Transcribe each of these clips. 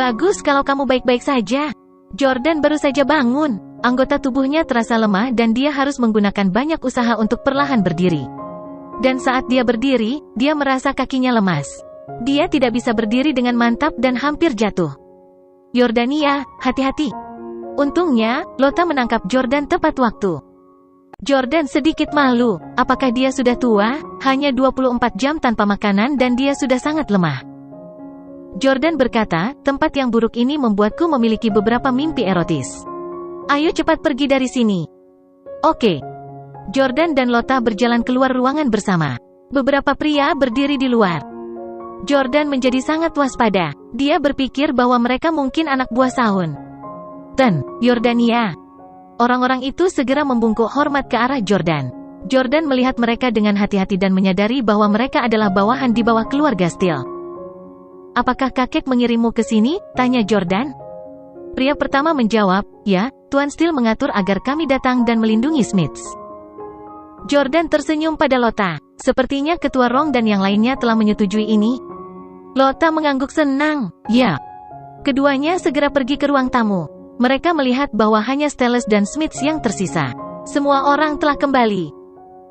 Bagus kalau kamu baik-baik saja. Jordan baru saja bangun. Anggota tubuhnya terasa lemah dan dia harus menggunakan banyak usaha untuk perlahan berdiri. Dan saat dia berdiri, dia merasa kakinya lemas. Dia tidak bisa berdiri dengan mantap dan hampir jatuh. Yordania, hati-hati. Untungnya, Lota menangkap Jordan tepat waktu. Jordan sedikit malu, apakah dia sudah tua? Hanya 24 jam tanpa makanan dan dia sudah sangat lemah. Jordan berkata, tempat yang buruk ini membuatku memiliki beberapa mimpi erotis. Ayo cepat pergi dari sini. Oke. Jordan dan Lota berjalan keluar ruangan bersama. Beberapa pria berdiri di luar. Jordan menjadi sangat waspada. Dia berpikir bahwa mereka mungkin anak buah Sahun. Yordania. Orang-orang itu segera membungkuk hormat ke arah Jordan. Jordan melihat mereka dengan hati-hati dan menyadari bahwa mereka adalah bawahan di bawah keluarga Steele. Apakah kakek mengirimmu ke sini? Tanya Jordan. Pria pertama menjawab, ya, Tuan Steele mengatur agar kami datang dan melindungi Smiths. Jordan tersenyum pada Lota. Sepertinya Ketua Rong dan yang lainnya telah menyetujui ini. Lota mengangguk senang. Ya. Keduanya segera pergi ke ruang tamu. Mereka melihat bahwa hanya Stellus dan Smiths yang tersisa. Semua orang telah kembali.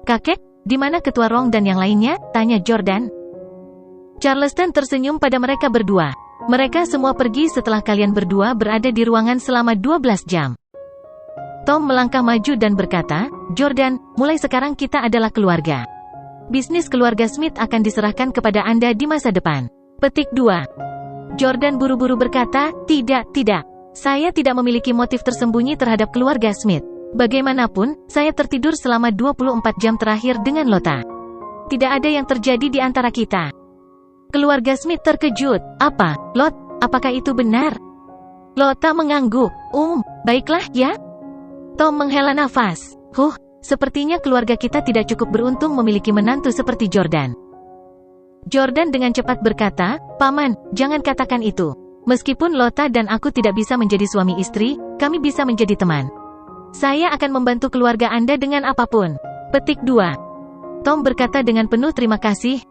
Kakek, di mana Ketua Rong dan yang lainnya? Tanya Jordan. Charleston tersenyum pada mereka berdua. Mereka semua pergi setelah kalian berdua berada di ruangan selama 12 jam. Tom melangkah maju dan berkata, Jordan, mulai sekarang kita adalah keluarga. Bisnis keluarga Smith akan diserahkan kepada Anda di masa depan. Petik 2. Jordan buru-buru berkata, tidak. Saya tidak memiliki motif tersembunyi terhadap keluarga Smith. Bagaimanapun, saya tertidur selama 24 jam terakhir dengan Lota. Tidak ada yang terjadi di antara kita. Keluarga Smith terkejut. Apa, Lot? Apakah itu benar? Lota mengangguk. Baiklah, ya. Tom menghela nafas. Sepertinya keluarga kita tidak cukup beruntung memiliki menantu seperti Jordan. Jordan dengan cepat berkata, Paman, jangan katakan itu. Meskipun Lota dan aku tidak bisa menjadi suami istri, kami bisa menjadi teman. Saya akan membantu keluarga Anda dengan apapun. Petik 2. Tom berkata dengan penuh terima kasih,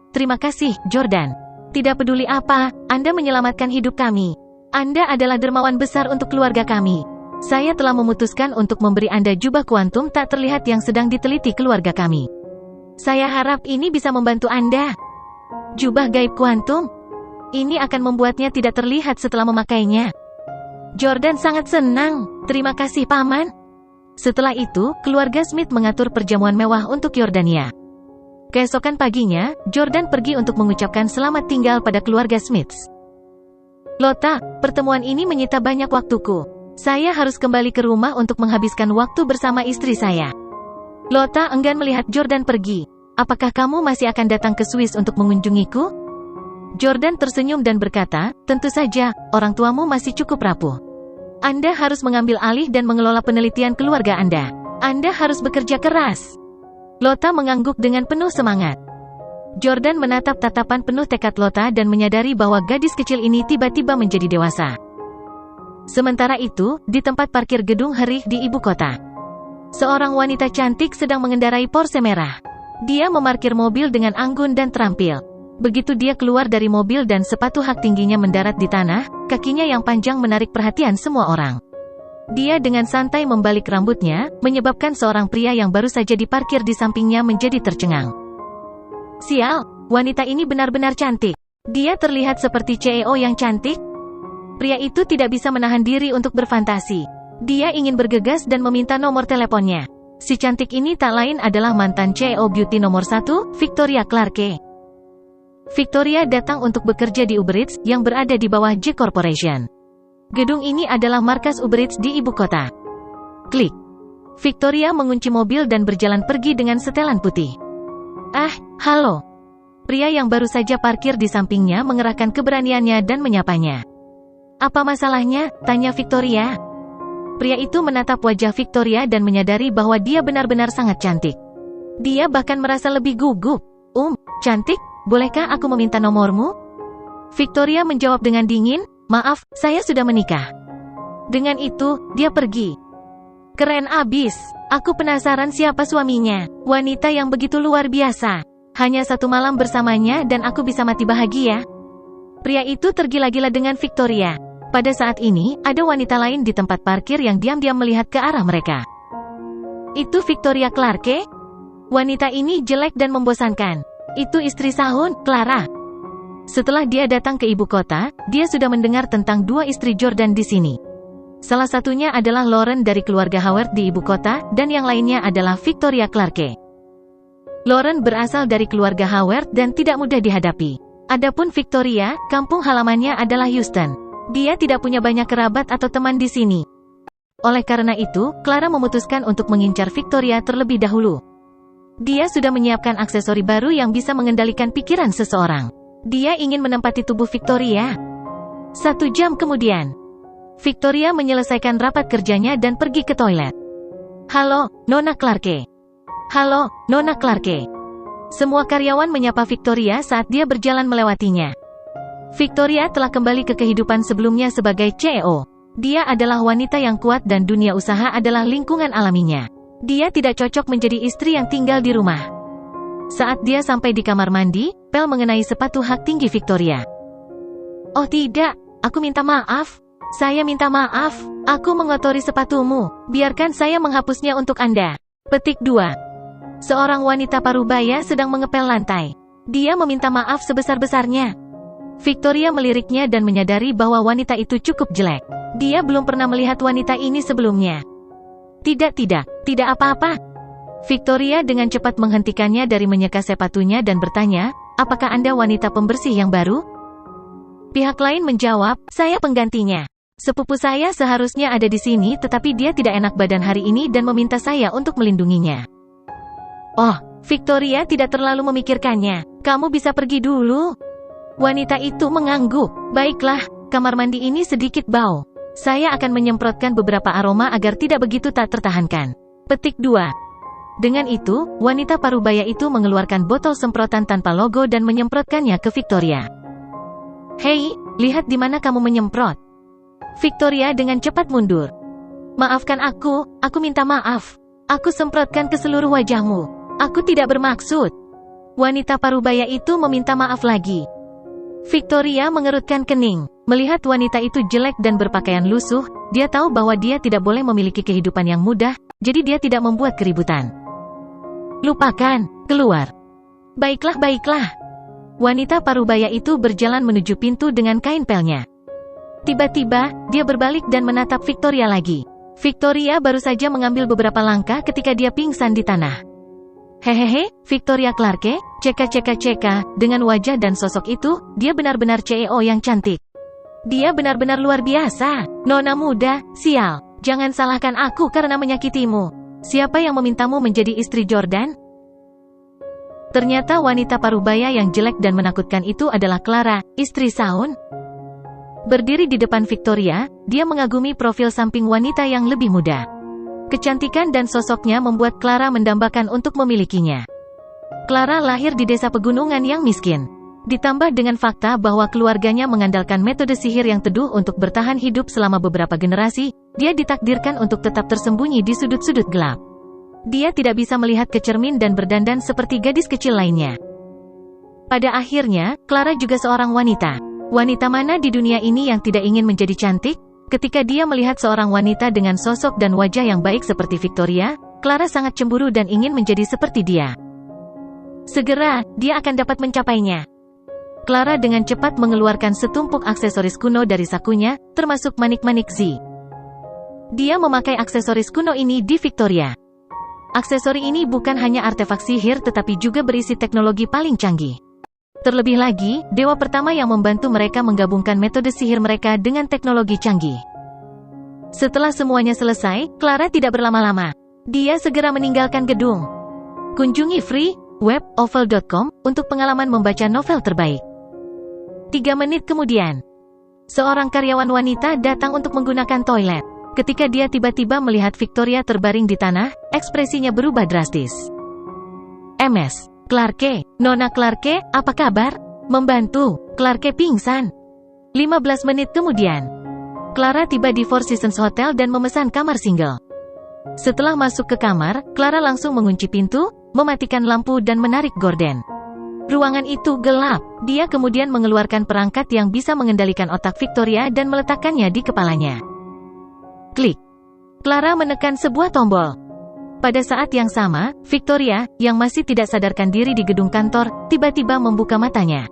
Jordan. Tidak peduli apa, Anda menyelamatkan hidup kami. Anda adalah dermawan besar untuk keluarga kami. Saya telah memutuskan untuk memberi Anda jubah kuantum tak terlihat yang sedang diteliti keluarga kami. Saya harap ini bisa membantu Anda. Jubah gaib kuantum? Ini akan membuatnya tidak terlihat setelah memakainya. Jordan sangat senang. Terima kasih, Paman. Setelah itu, keluarga Smith mengatur perjamuan mewah untuk Yordania. Keesokan paginya, Jordan pergi untuk mengucapkan selamat tinggal pada keluarga Smiths. Lota, pertemuan ini menyita banyak waktuku. Saya harus kembali ke rumah untuk menghabiskan waktu bersama istri saya. Lota enggan melihat Jordan pergi. Apakah kamu masih akan datang ke Swiss untuk mengunjungiku? Jordan tersenyum dan berkata, tentu saja, orang tuamu masih cukup rapuh. Anda harus mengambil alih dan mengelola penelitian keluarga Anda. Anda harus bekerja keras. Lota mengangguk dengan penuh semangat. Jordan menatap tatapan penuh tekad Lota dan menyadari bahwa gadis kecil ini tiba-tiba menjadi dewasa. Sementara itu, di tempat parkir gedung Herih di ibu kota, seorang wanita cantik sedang mengendarai Porsche merah. Dia memarkir mobil dengan anggun dan terampil. Begitu dia keluar dari mobil dan sepatu hak tingginya mendarat di tanah, kakinya yang panjang menarik perhatian semua orang. Dia dengan santai membalik rambutnya, menyebabkan seorang pria yang baru saja diparkir di sampingnya menjadi tercengang. Sial, wanita ini benar-benar cantik. Dia terlihat seperti CEO yang cantik. Pria itu tidak bisa menahan diri untuk berfantasi. Dia ingin bergegas dan meminta nomor teleponnya. Si cantik ini tak lain adalah mantan CEO beauty nomor 1, Victoria Clarke. Victoria datang untuk bekerja di Uber Eats, yang berada di bawah J Corporation. Gedung ini adalah markas Uber Eats di ibu kota. Klik. Victoria mengunci mobil dan berjalan pergi dengan setelan putih. Halo. Pria yang baru saja parkir di sampingnya mengerahkan keberaniannya dan menyapanya. Apa masalahnya? Tanya Victoria. Pria itu menatap wajah Victoria dan menyadari bahwa dia benar-benar sangat cantik. Dia bahkan merasa lebih gugup. Cantik, bolehkah aku meminta nomormu? Victoria menjawab dengan dingin, maaf, saya sudah menikah. Dengan itu, dia pergi. Keren abis. Aku penasaran siapa suaminya. Wanita yang begitu luar biasa. Hanya satu malam bersamanya dan aku bisa mati bahagia. Pria itu tergila-gila dengan Victoria. Pada saat ini, ada wanita lain di tempat parkir yang diam-diam melihat ke arah mereka. Itu Victoria Clarke? Wanita ini jelek dan membosankan. Itu istri Sahun, Clara. Setelah dia datang ke ibu kota, dia sudah mendengar tentang dua istri Jordan di sini. Salah satunya adalah Lauren dari keluarga Howard di ibu kota, dan yang lainnya adalah Victoria Clarke. Lauren berasal dari keluarga Howard dan tidak mudah dihadapi. Adapun Victoria, kampung halamannya adalah Houston. Dia tidak punya banyak kerabat atau teman di sini. Oleh karena itu, Clara memutuskan untuk mengincar Victoria terlebih dahulu. Dia sudah menyiapkan aksesori baru yang bisa mengendalikan pikiran seseorang. Dia ingin menempati tubuh Victoria. 1 jam kemudian, Victoria menyelesaikan rapat kerjanya dan pergi ke toilet. Halo, Nona Clarke. Halo, Nona Clarke. Semua karyawan menyapa Victoria saat dia berjalan melewatinya. Victoria telah kembali ke kehidupan sebelumnya sebagai CEO. Dia adalah wanita yang kuat dan dunia usaha adalah lingkungan alaminya. Dia tidak cocok menjadi istri yang tinggal di rumah. Saat dia sampai di kamar mandi, Pel mengenai sepatu hak tinggi Victoria. Oh tidak, aku minta maaf. Saya minta maaf. Aku mengotori sepatumu. Biarkan saya menghapusnya untuk Anda. Petik 2. Seorang wanita parubaya sedang mengepel lantai. Dia meminta maaf sebesar-besarnya. Victoria meliriknya dan menyadari bahwa wanita itu cukup jelek. Dia belum pernah melihat wanita ini sebelumnya. Tidak apa-apa. Victoria dengan cepat menghentikannya dari menyeka sepatunya dan bertanya, apakah Anda wanita pembersih yang baru? Pihak lain menjawab, saya penggantinya. Sepupu saya seharusnya ada di sini tetapi dia tidak enak badan hari ini dan meminta saya untuk melindunginya. Oh, Victoria tidak terlalu memikirkannya. Kamu bisa pergi dulu. Wanita itu mengangguk. Baiklah, kamar mandi ini sedikit bau. Saya akan menyemprotkan beberapa aroma agar tidak begitu tak tertahankan. Petik 2. Dengan itu, wanita parubaya itu mengeluarkan botol semprotan tanpa logo dan menyemprotkannya ke Victoria. Hei, lihat di mana kamu menyemprot. Victoria dengan cepat mundur. Maafkan aku minta maaf. Aku semprotkan ke seluruh wajahmu. Aku tidak bermaksud. Wanita parubaya itu meminta maaf lagi. Victoria mengerutkan kening. Melihat wanita itu jelek dan berpakaian lusuh, dia tahu bahwa dia tidak boleh memiliki kehidupan yang mudah, jadi dia tidak membuat keributan. Lupakan, keluar. Baiklah. Wanita parubaya itu berjalan menuju pintu dengan kain pelnya. Tiba-tiba, dia berbalik dan menatap Victoria lagi. Victoria baru saja mengambil beberapa langkah ketika dia pingsan di tanah. Hehehe, Victoria Clarke, ceka. Dengan wajah dan sosok itu, dia benar-benar CEO yang cantik. Dia benar-benar luar biasa. Nona muda, sial. Jangan salahkan aku karena menyakitimu. Siapa yang memintamu menjadi istri Jordan? Ternyata wanita parubaya yang jelek dan menakutkan itu adalah Clara, istri Sahun. Berdiri di depan Victoria, dia mengagumi profil samping wanita yang lebih muda. Kecantikan dan sosoknya membuat Clara mendambakan untuk memilikinya. Clara lahir di desa pegunungan yang miskin. Ditambah dengan fakta bahwa keluarganya mengandalkan metode sihir yang teduh untuk bertahan hidup selama beberapa generasi, dia ditakdirkan untuk tetap tersembunyi di sudut-sudut gelap. Dia tidak bisa melihat ke cermin dan berdandan seperti gadis kecil lainnya. Pada akhirnya, Clara juga seorang wanita. Wanita mana di dunia ini yang tidak ingin menjadi cantik? Ketika dia melihat seorang wanita dengan sosok dan wajah yang baik seperti Victoria, Clara sangat cemburu dan ingin menjadi seperti dia. Segera, dia akan dapat mencapainya. Clara dengan cepat mengeluarkan setumpuk aksesoris kuno dari sakunya, termasuk manik-manik Z. Dia memakai aksesoris kuno ini di Victoria. Aksesori ini bukan hanya artefak sihir tetapi juga berisi teknologi paling canggih. Terlebih lagi, dewa pertama yang membantu mereka menggabungkan metode sihir mereka dengan teknologi canggih. Setelah semuanya selesai, Clara tidak berlama-lama. Dia segera meninggalkan gedung. Kunjungi freeWebOvel.com untuk pengalaman membaca novel terbaik. 3 menit kemudian, seorang karyawan wanita datang untuk menggunakan toilet. Ketika dia tiba-tiba melihat Victoria terbaring di tanah, ekspresinya berubah drastis. MS Clarke, Nona Clarke, apa kabar? Membantu, Clarke pingsan. 15 menit kemudian, Clara tiba di Four Seasons Hotel dan memesan kamar single. Setelah masuk ke kamar, Clara langsung mengunci pintu, mematikan lampu dan menarik gorden. Ruangan itu gelap. Dia kemudian mengeluarkan perangkat yang bisa mengendalikan otak Victoria dan meletakkannya di kepalanya. Klik. Clara menekan sebuah tombol. Pada saat yang sama, Victoria, yang masih tidak sadarkan diri di gedung kantor, tiba-tiba membuka matanya.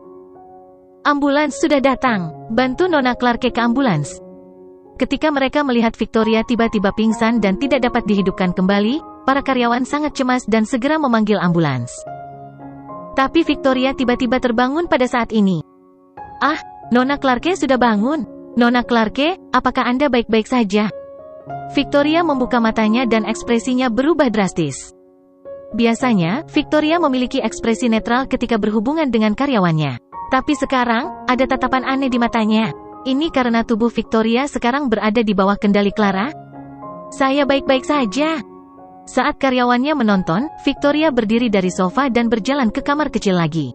Ambulans sudah datang. Bantu Nona Clarke ke ambulans. Ketika mereka melihat Victoria tiba-tiba pingsan dan tidak dapat dihidupkan kembali, para karyawan sangat cemas dan segera memanggil ambulans. Tapi Victoria tiba-tiba terbangun pada saat ini. Ah, Nona Clarke sudah bangun. Nona Clarke, apakah Anda baik-baik saja? Victoria membuka matanya dan ekspresinya berubah drastis. Biasanya, Victoria memiliki ekspresi netral ketika berhubungan dengan karyawannya. Tapi sekarang, ada tatapan aneh di matanya. Ini karena tubuh Victoria sekarang berada di bawah kendali Clara? Saya baik-baik saja. Saat karyawannya menonton, Victoria berdiri dari sofa dan berjalan ke kamar kecil lagi.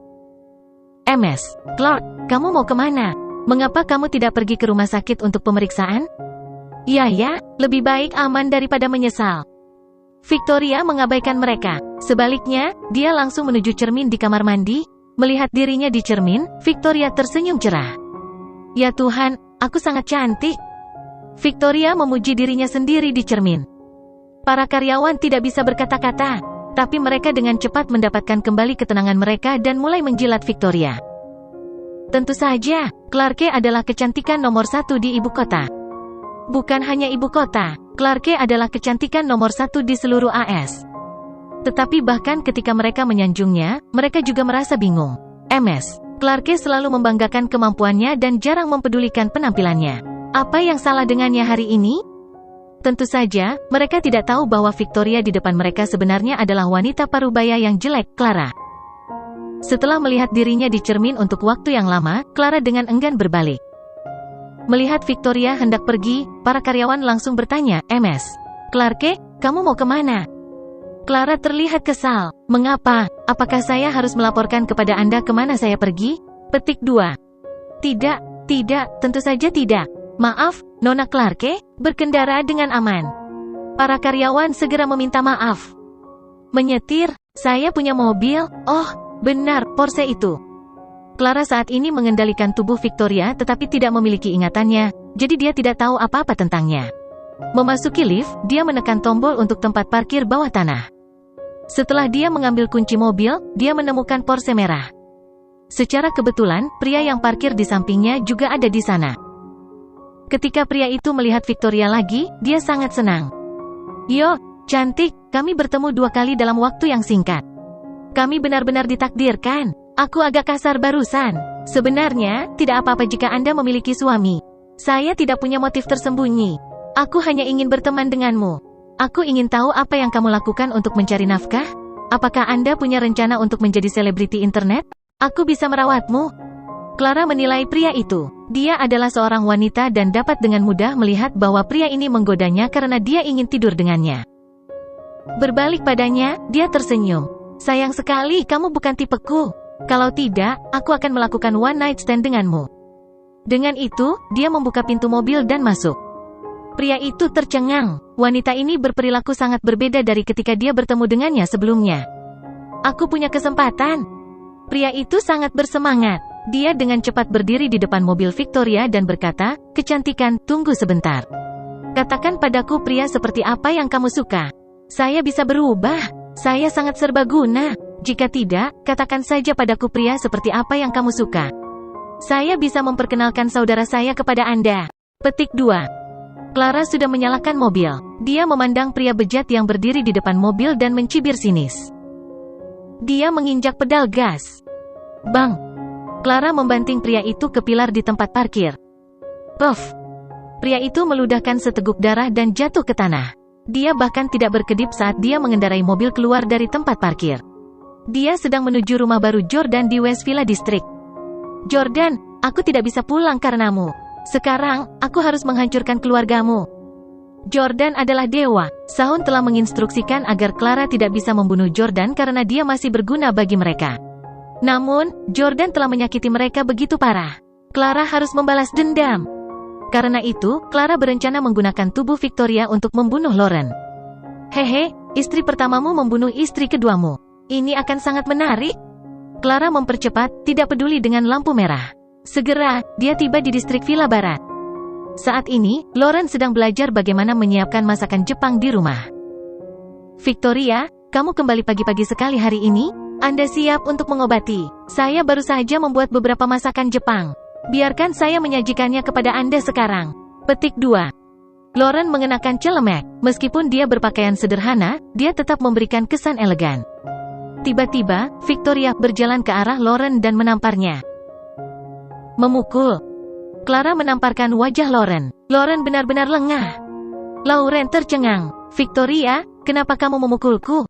MS, Clark, kamu mau kemana? Mengapa kamu tidak pergi ke rumah sakit untuk pemeriksaan? Ya, lebih baik aman daripada menyesal. Victoria mengabaikan mereka. Sebaliknya, dia langsung menuju cermin di kamar mandi. Melihat dirinya di cermin, Victoria tersenyum cerah. Ya Tuhan, aku sangat cantik. Victoria memuji dirinya sendiri di cermin. Para karyawan tidak bisa berkata-kata, tapi mereka dengan cepat mendapatkan kembali ketenangan mereka dan mulai menjilat Victoria. Tentu saja, Clarke adalah kecantikan nomor 1 di ibu kota. Bukan hanya ibu kota, Clarke adalah kecantikan nomor 1 di seluruh AS. Tetapi bahkan ketika mereka menyanjungnya, mereka juga merasa bingung. MS, Clarke selalu membanggakan kemampuannya dan jarang mempedulikan penampilannya. Apa yang salah dengannya hari ini? Tentu saja, mereka tidak tahu bahwa Victoria di depan mereka sebenarnya adalah wanita parubaya yang jelek, Clara. Setelah melihat dirinya di cermin untuk waktu yang lama, Clara dengan enggan berbalik. Melihat Victoria hendak pergi, para karyawan langsung bertanya, MS, Clarke, kamu mau kemana? Clara terlihat kesal. Mengapa? Apakah saya harus melaporkan kepada Anda kemana saya pergi? Petik 2. Tidak, tentu saja tidak. Maaf, Nona Clarke, berkendara dengan aman. Para karyawan segera meminta maaf. Menyetir, saya punya mobil. Oh, benar, Porsche itu. Clara saat ini mengendalikan tubuh Victoria tetapi tidak memiliki ingatannya, jadi dia tidak tahu apa-apa tentangnya. Memasuki lift, dia menekan tombol untuk tempat parkir bawah tanah. Setelah dia mengambil kunci mobil, dia menemukan Porsche merah. Secara kebetulan, pria yang parkir di sampingnya juga ada di sana. Ketika pria itu melihat Victoria lagi, dia sangat senang. Yo, cantik, kami bertemu 2 kali dalam waktu yang singkat. Kami benar-benar ditakdirkan. Aku agak kasar barusan. Sebenarnya, tidak apa-apa jika Anda memiliki suami. Saya tidak punya motif tersembunyi. Aku hanya ingin berteman denganmu. Aku ingin tahu apa yang kamu lakukan untuk mencari nafkah? Apakah Anda punya rencana untuk menjadi selebriti internet? Aku bisa merawatmu. Clara menilai pria itu. Dia adalah seorang wanita dan dapat dengan mudah melihat bahwa pria ini menggodanya karena dia ingin tidur dengannya. Berbalik padanya, dia tersenyum. Sayang sekali kamu bukan tipeku. Kalau tidak, aku akan melakukan one night stand denganmu. Dengan itu, dia membuka pintu mobil dan masuk. Pria itu tercengang. Wanita ini berperilaku sangat berbeda dari ketika dia bertemu dengannya sebelumnya. Aku punya kesempatan. Pria itu sangat bersemangat. Dia dengan cepat berdiri di depan mobil Victoria dan berkata, kecantikan, tunggu sebentar. Katakan padaku pria seperti apa yang kamu suka. Saya bisa berubah. Saya sangat serbaguna. Jika tidak, katakan saja padaku pria seperti apa yang kamu suka. Saya bisa memperkenalkan saudara saya kepada Anda. Petik 2. Clara sudah menyalakan mobil. Dia memandang pria bejat yang berdiri di depan mobil dan mencibir sinis. Dia menginjak pedal gas. Bang! Clara membanting pria itu ke pilar di tempat parkir. Puff! Pria itu meludahkan seteguk darah dan jatuh ke tanah. Dia bahkan tidak berkedip saat dia mengendarai mobil keluar dari tempat parkir. Dia sedang menuju rumah baru Jordan di West Villa District. Jordan, aku tidak bisa pulang karenamu. Sekarang, aku harus menghancurkan keluargamu. Jordan adalah dewa. Sahun telah menginstruksikan agar Clara tidak bisa membunuh Jordan karena dia masih berguna bagi mereka. Namun, Jordan telah menyakiti mereka begitu parah. Clara harus membalas dendam. Karena itu, Clara berencana menggunakan tubuh Victoria untuk membunuh Lauren. Hehe, istri pertamamu membunuh istri keduamu. Ini akan sangat menarik. Clara mempercepat, tidak peduli dengan lampu merah. Segera, dia tiba di distrik Villa Barat. Saat ini, Lauren sedang belajar bagaimana menyiapkan masakan Jepang di rumah. Victoria, kamu kembali pagi-pagi sekali hari ini? Anda siap untuk mengobati? Saya baru saja membuat beberapa masakan Jepang. Biarkan saya menyajikannya kepada Anda sekarang. Petik 2. Lauren mengenakan celemek. Meskipun dia berpakaian sederhana, dia tetap memberikan kesan elegan. Tiba-tiba, Victoria berjalan ke arah Lauren dan menamparnya. Memukul. Clara menamparkan wajah Lauren. Lauren benar-benar lengah. Lauren tercengang. Victoria, kenapa kamu memukulku?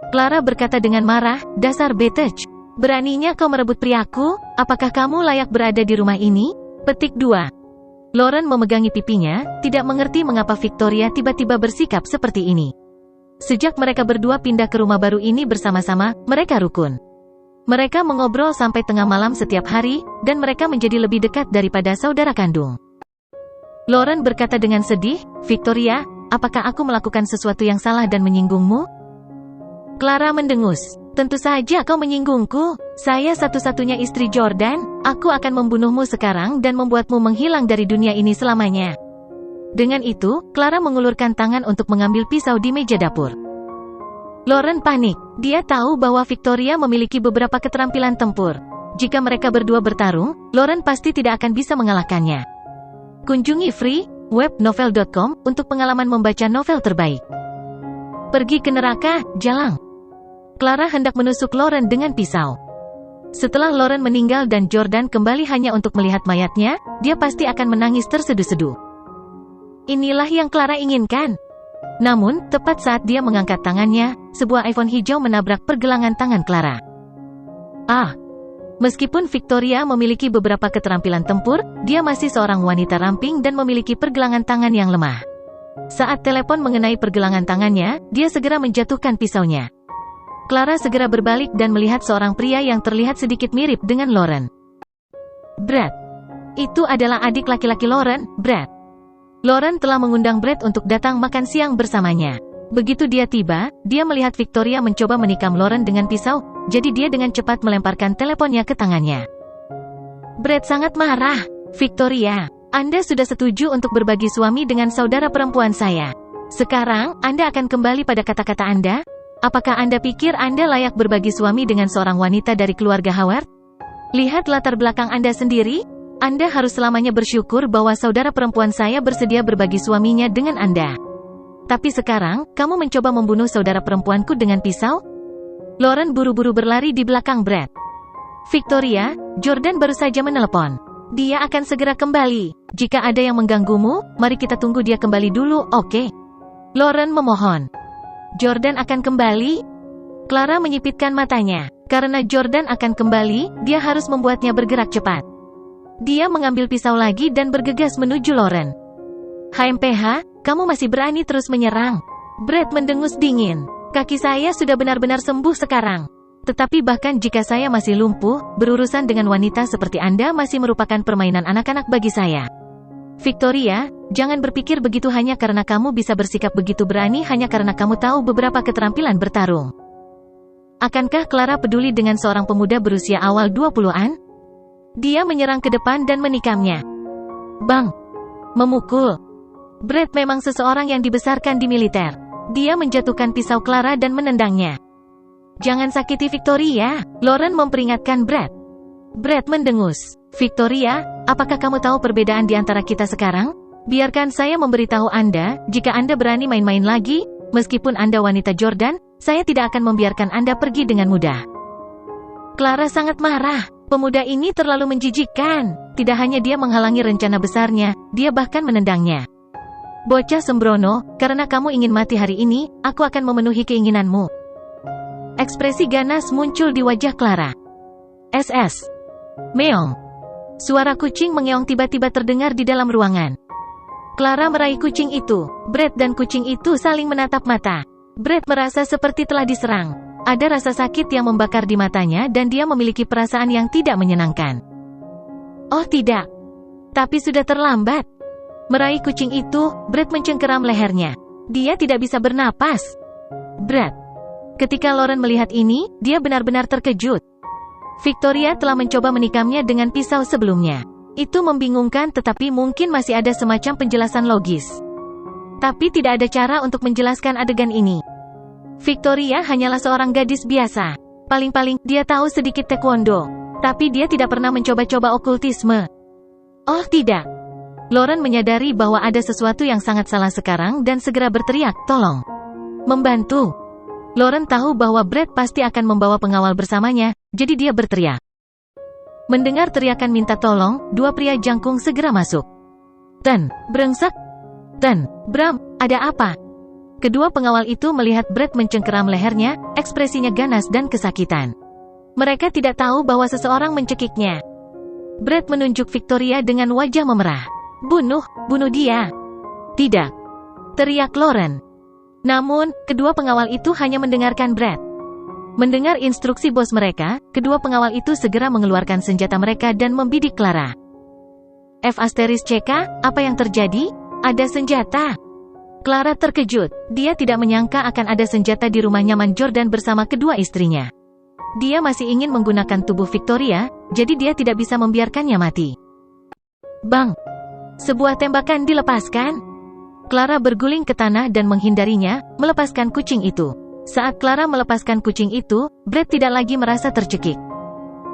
Clara berkata dengan marah, dasar betej. Beraninya kau merebut priaku? Apakah kamu layak berada di rumah ini? Petik 2. Lauren memegangi pipinya, tidak mengerti mengapa Victoria tiba-tiba bersikap seperti ini. Sejak mereka berdua pindah ke rumah baru ini bersama-sama, mereka rukun. Mereka mengobrol sampai tengah malam setiap hari, dan mereka menjadi lebih dekat daripada saudara kandung. Lauren berkata dengan sedih, Victoria, apakah aku melakukan sesuatu yang salah dan menyinggungmu? Clara mendengus. Tentu saja kau menyinggungku. Saya satu-satunya istri Jordan, aku akan membunuhmu sekarang dan membuatmu menghilang dari dunia ini selamanya. Dengan itu, Clara mengulurkan tangan untuk mengambil pisau di meja dapur. Lauren panik. Dia tahu bahwa Victoria memiliki beberapa keterampilan tempur. Jika mereka berdua bertarung, Lauren pasti tidak akan bisa mengalahkannya. Kunjungi freewebnovel.com untuk pengalaman membaca novel terbaik. Pergi ke neraka, jalang. Clara hendak menusuk Lauren dengan pisau. Setelah Lauren meninggal dan Jordan kembali hanya untuk melihat mayatnya, dia pasti akan menangis terseduh-seduh. Inilah yang Clara inginkan. Namun, tepat saat dia mengangkat tangannya, sebuah iPhone hijau menabrak pergelangan tangan Clara. Meskipun Victoria memiliki beberapa keterampilan tempur, dia masih seorang wanita ramping dan memiliki pergelangan tangan yang lemah. Saat telepon mengenai pergelangan tangannya, dia segera menjatuhkan pisaunya. Clara segera berbalik dan melihat seorang pria yang terlihat sedikit mirip dengan Lauren. Brad. Itu adalah adik laki-laki Lauren, Brad. Lauren telah mengundang Brad untuk datang makan siang bersamanya. Begitu dia tiba, dia melihat Victoria mencoba menikam Lauren dengan pisau, jadi dia dengan cepat melemparkan teleponnya ke tangannya. Brad sangat marah. Victoria, Anda sudah setuju untuk berbagi suami dengan saudara perempuan saya. Sekarang, Anda akan kembali pada kata-kata Anda? Apakah Anda pikir Anda layak berbagi suami dengan seorang wanita dari keluarga Howard? Lihat latar belakang Anda sendiri. Anda harus selamanya bersyukur bahwa saudara perempuan saya bersedia berbagi suaminya dengan Anda. Tapi sekarang, kamu mencoba membunuh saudara perempuanku dengan pisau? Lauren buru-buru berlari di belakang Brad. Victoria, Jordan baru saja menelepon. Dia akan segera kembali. Jika ada yang mengganggumu, mari kita tunggu dia kembali dulu, oke? Lauren memohon. Jordan akan kembali? Clara menyipitkan matanya. Karena Jordan akan kembali, dia harus membuatnya bergerak cepat. Dia mengambil pisau lagi dan bergegas menuju Lauren. HMPH, kamu masih berani terus menyerang? Brad mendengus dingin. Kaki saya sudah benar-benar sembuh sekarang. Tetapi bahkan jika saya masih lumpuh, berurusan dengan wanita seperti Anda masih merupakan permainan anak-anak bagi saya. Victoria, jangan berpikir begitu hanya karena kamu bisa bersikap begitu berani hanya karena kamu tahu beberapa keterampilan bertarung. Akankah Clara peduli dengan seorang pemuda berusia awal 20-an? Dia menyerang ke depan dan menikamnya. Bang! Memukul. Brad memang seseorang yang dibesarkan di militer. Dia menjatuhkan pisau Clara dan menendangnya. Jangan sakiti Victoria, Lauren memperingatkan Brad. Brad mendengus. Victoria, apakah kamu tahu perbedaan di antara kita sekarang? Biarkan saya memberitahu Anda, jika Anda berani main-main lagi, meskipun Anda wanita Jordan, saya tidak akan membiarkan Anda pergi dengan mudah. Clara sangat marah. Pemuda ini terlalu menjijikkan. Tidak hanya dia menghalangi rencana besarnya, dia bahkan menendangnya. Bocah sembrono, karena kamu ingin mati hari ini, aku akan memenuhi keinginanmu. Ekspresi ganas muncul di wajah Clara. SS. Meong. Suara kucing mengeong tiba-tiba terdengar di dalam ruangan. Clara meraih kucing itu. Brad dan kucing itu saling menatap mata. Brad merasa seperti telah diserang. Ada rasa sakit yang membakar di matanya dan dia memiliki perasaan yang tidak menyenangkan. Oh tidak. Tapi sudah terlambat. Meraih kucing itu, Brad mencengkeram lehernya. Dia tidak bisa bernapas. Brad. Ketika Lauren melihat ini, dia benar-benar terkejut. Victoria telah mencoba menikamnya dengan pisau sebelumnya. Itu membingungkan, tetapi mungkin masih ada semacam penjelasan logis. Tapi tidak ada cara untuk menjelaskan adegan ini. Victoria hanyalah seorang gadis biasa. Paling-paling, dia tahu sedikit taekwondo. Tapi dia tidak pernah mencoba-coba okultisme. Oh tidak. Lauren menyadari bahwa ada sesuatu yang sangat salah sekarang dan segera berteriak, "Tolong! Membantu!" Lauren tahu bahwa Brad pasti akan membawa pengawal bersamanya, jadi dia berteriak. Mendengar teriakan minta tolong, dua pria jangkung segera masuk. "Ten, brengsek! Ten, Bram, ada apa?" Kedua pengawal itu melihat Brad mencengkeram lehernya, ekspresinya ganas dan kesakitan. Mereka tidak tahu bahwa seseorang mencekiknya. Brad menunjuk Victoria dengan wajah memerah. Bunuh dia!" "Tidak!" teriak Lauren. Namun, kedua pengawal itu hanya mendengarkan Brad. Mendengar instruksi bos mereka, kedua pengawal itu segera mengeluarkan senjata mereka dan membidik Clara. F***CK, apa yang terjadi? Ada senjata. Clara terkejut. Dia tidak menyangka akan ada senjata di rumah nyaman Jordan bersama kedua istrinya. Dia masih ingin menggunakan tubuh Victoria, jadi dia tidak bisa membiarkannya mati. Bang! Sebuah tembakan dilepaskan. Clara berguling ke tanah dan menghindarinya, melepaskan kucing itu. Saat Clara melepaskan kucing itu, Brad tidak lagi merasa tercekik.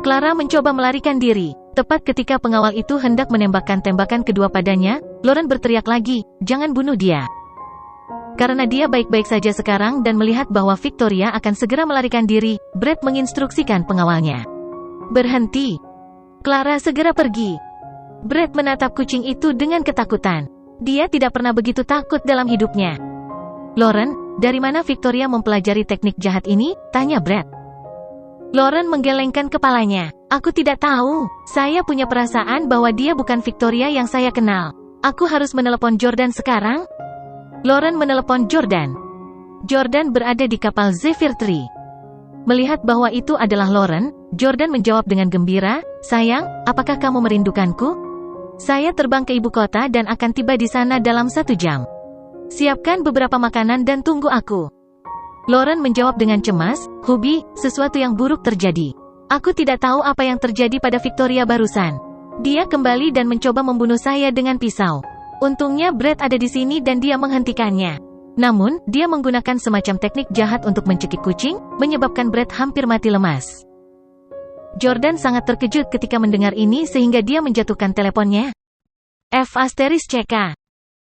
Clara mencoba melarikan diri. Tepat ketika pengawal itu hendak menembakkan tembakan kedua padanya, Lauren berteriak lagi, "Jangan bunuh dia." Karena dia baik-baik saja sekarang dan melihat bahwa Victoria akan segera melarikan diri, Brad menginstruksikan pengawalnya. "Berhenti." Clara segera pergi. Brad menatap kucing itu dengan ketakutan. Dia tidak pernah begitu takut dalam hidupnya. "Lauren, dari mana Victoria mempelajari teknik jahat ini?" tanya Brad. Lauren menggelengkan kepalanya. "Aku tidak tahu. Saya punya perasaan bahwa dia bukan Victoria yang saya kenal. Aku harus menelepon Jordan sekarang." Lauren menelepon Jordan. Jordan berada di kapal Zephyr 3. Melihat bahwa itu adalah Lauren, Jordan menjawab dengan gembira, "Sayang, apakah kamu merindukanku? Saya terbang ke ibu kota dan akan tiba di sana dalam 1 jam. Siapkan beberapa makanan dan tunggu aku." Lauren menjawab dengan cemas, "Hubby, sesuatu yang buruk terjadi. Aku tidak tahu apa yang terjadi pada Victoria barusan. Dia kembali dan mencoba membunuh saya dengan pisau. Untungnya Brad ada di sini dan dia menghentikannya. Namun, dia menggunakan semacam teknik jahat untuk mencekik kucing, menyebabkan Brad hampir mati lemas." Jordan sangat terkejut ketika mendengar ini sehingga dia menjatuhkan teleponnya. F***CK